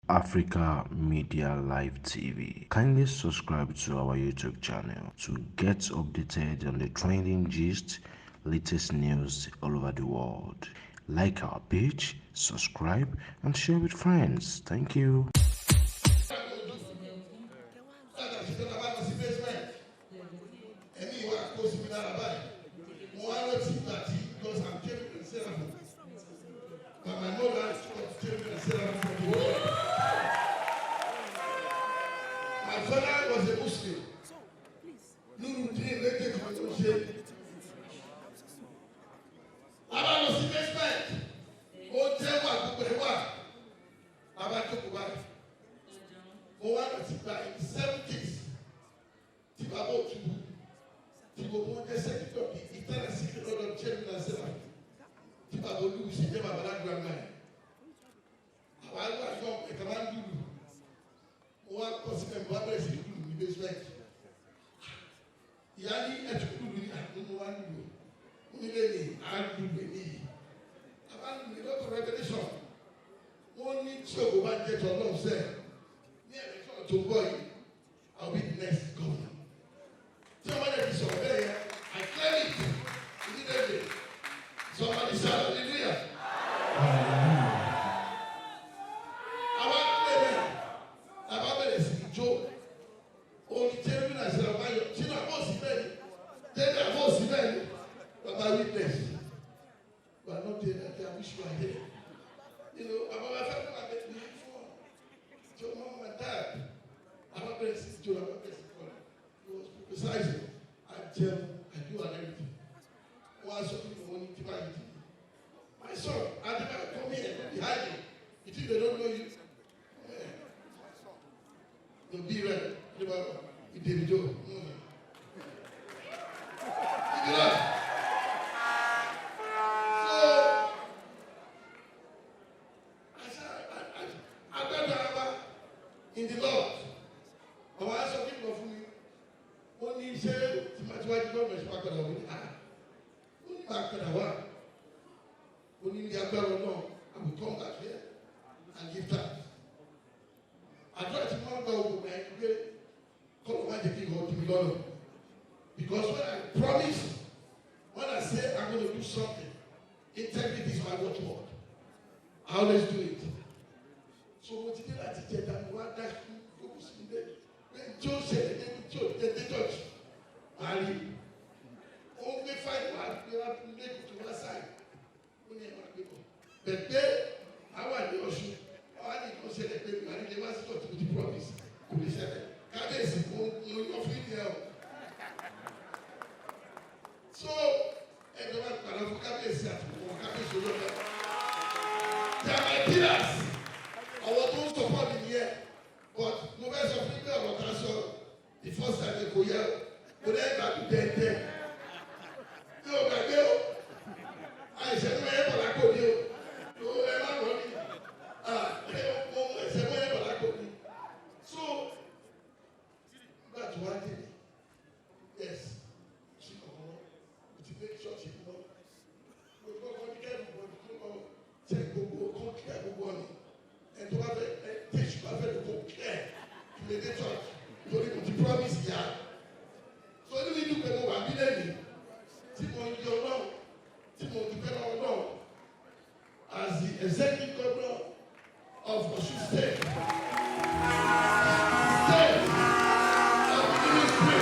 Africa Media Live TV. Kindly subscribe to our YouTube channel to get updated on the trending gist, latest news all over the world. Like our page, subscribe, and share with friends. Thank you. My father was a Muslim. Yani etukulu ni akunu wa ndu. Unileni adu beni. Abantu ni lot of revelation. Wọ́n ní tí o bá jẹ́ tọ́ lọ́wọ́ sẹ́, ní ẹ̀rẹ́sọ̀ tó ń bọ̀ yìí, I'll be the next governor. Tí o bá yẹ kí sọ̀rọ̀ bẹ́ẹ̀ yẹn, I claim it immediately. Somebody shout hallelujah. Àwọn akílẹ̀ bẹ́ẹ̀, àbá bẹ̀rẹ̀ sí í jó. Omi tẹ́lẹ̀ bí nàìjíríà bá yọ, tí náà bọ̀ sí bẹ́ẹ̀ ni, tẹ́lẹ̀ àbọ̀ sí bẹ́ẹ̀ ni, bàbá witness. We are not there that day, I wish you were here. You know, about my family, I met me before. Your mom and dad. I'm not going to see you, I'm not going to see you. He was criticizing. I tell him, I do and everything. Once something for money, my son, I never come here behind you. You think they don't know you? No, be ready. You Davido. You know? In the Lord, àwọn aṣọ kí n lọ fún mi, ó ní iṣẹ́ tìmátìwájú lọ́nà ìṣẹ́ pàkàdà wọ́n ní ó ní pàkàdà wá, ó ní ní agbára náà, I will come back here and give thanks. Àdúrà tí wọ́n gba ogun náà ẹni pé kọ́lọ̀ má jẹ́ kí n lọ dùn mí lọ́nà. Because when I promise, when I say I'm going to do something, integrity is my watchword. I always do it. So mo ti dé láti jẹ dání wá dá fókù sí ilé pé tí ó ṣẹlẹ̀ débi tí ó dé church máa rí ó ń gbé fáìlì wá gbé wá fún ilé tuntun wá sáì ó ní ẹ̀wọ̀n gbé bọ̀ bẹ̀gbẹ́ àwọn àdé ọ̀ṣun àwọn àdé kan ṣẹlẹ̀ pé mi àdé wá sí church mo ti promise kò lè ṣẹlẹ̀ kábíyèsí mo yọ fún ìdí ẹ̀ o. So ẹ̀jọ̀ máa padà fún kábíyèsí àti ọmọ kábíyèsí olóògbé. They are my pillars. Àwọn tó ń support mi yẹ but mo fẹ́ sọ fún ìgbà ọ̀rọ̀ kan sọ the first time kò yẹ kò dẹ́ gbàgbé dẹ́ndẹ́ ní o gbàgbé o àìsàn ní wọ́n yẹ bọ̀lá kò ní o ẹ má wọ̀ ní ẹsẹ̀ wọ́n yẹ bọ̀lá kò ní so nígbà tó wá dé mi yes ṣì kọ̀ọ̀kan mo ti make sure ṣe kú lọ gbogbo ọkọ ní kẹ́ẹ̀bù bọ̀dù tó kọ́ ṣe gbogbo ọkọ kíkẹ́ gbogbo ọ̀nì. And to have a teach you have to go care to the church. So you promise ya. So you need to go and be ready. Timon Yono, Timon Yono, as the executive governor of Osun State. State of the ministry.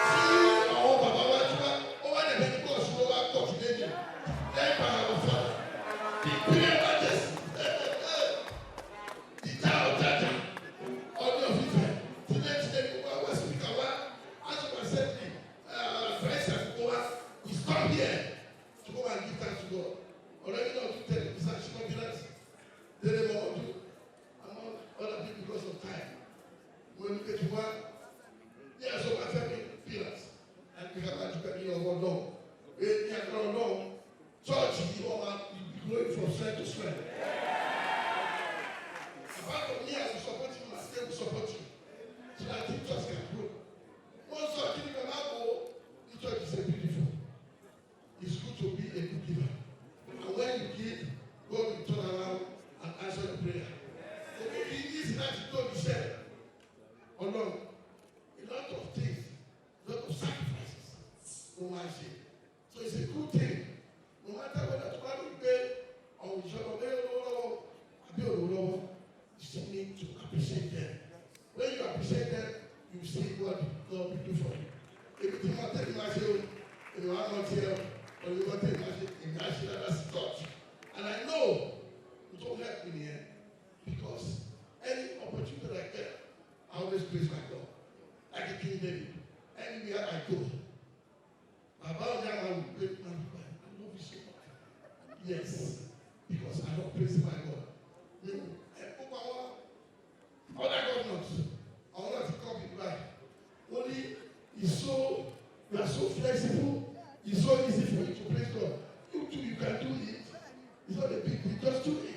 See, oh, Baba Wajua, oh, what a very good show up for today. Then, Baba Father, the prayer majesty. prayer. It is that you told you said, oh no, a lot of things, a lot of sacrifices, no man say. So it's a good thing. No matter whether tomorrow you pay or you shall obey you still need to appreciate them. When you appreciate them, you see what God will do for you. If you want to take my show, if you are not here, or you want to take my show, that's God. And I know it won't help me here because any opportunity that I get, I always praise my God. Like a King David. Anywhere I go, about that I will praise my God. I love you so much. Yes, because I don't praise my God. Other governors, I want to come in back. Only is so, you are so flexible, it's so easy for you to praise God. You too, you can do it. It's not a big deal, just do it.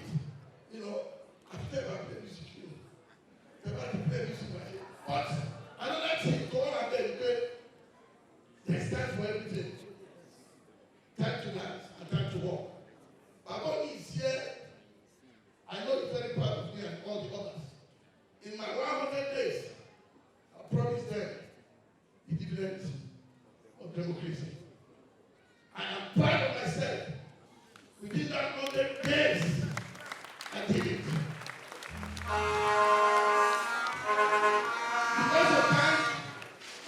You know, I've never played music, never played music, but another thing, go on and then there's time for everything. Time to dance and time to walk. Baba is here. I know he's very proud of me and all the others. In my 100 days, I promised them the dividends of democracy. I am proud of myself. Within that 100 days, I did it. Because of time,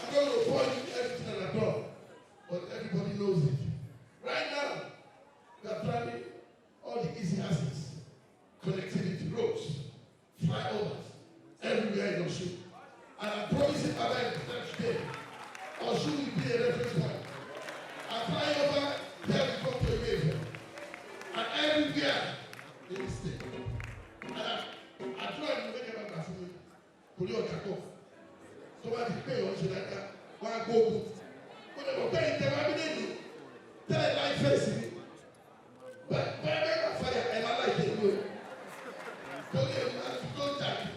I'm going to pour you everything that I've done. But everybody knows it. Right now, we are planning all the easy assets, connectivity, roads, flyovers, everywhere in Osun. And I'm promising Baba today, Osun will be a reference point. I fly over, there we come to a wave. And everywhere in the state. And I try to make a back for me. Put your taco. So I pay on Shilaka, one go. But I'm paying them every day. Tell a life face. But when I make a fire, and I like it good. Don't die.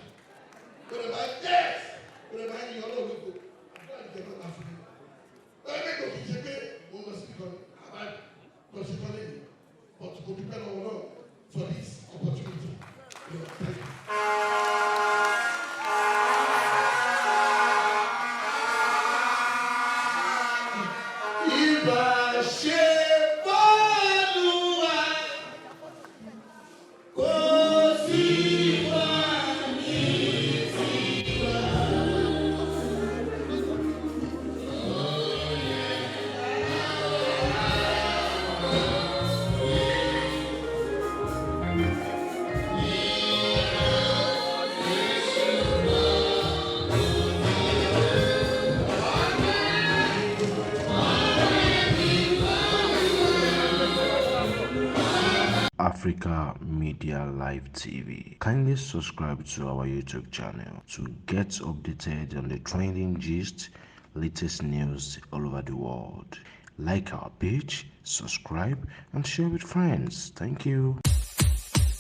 But if I yes, but if I know you go, I'm trying to get on after you. But I make a kitchen, we must speak on about considering, but to go depend on Lord for this opportunity. Thank you. Africa Media Live TV. Kindly subscribe to our YouTube channel to get updated on the trending gist, latest news all over the world. Like our page, subscribe, and share with friends. Thank you.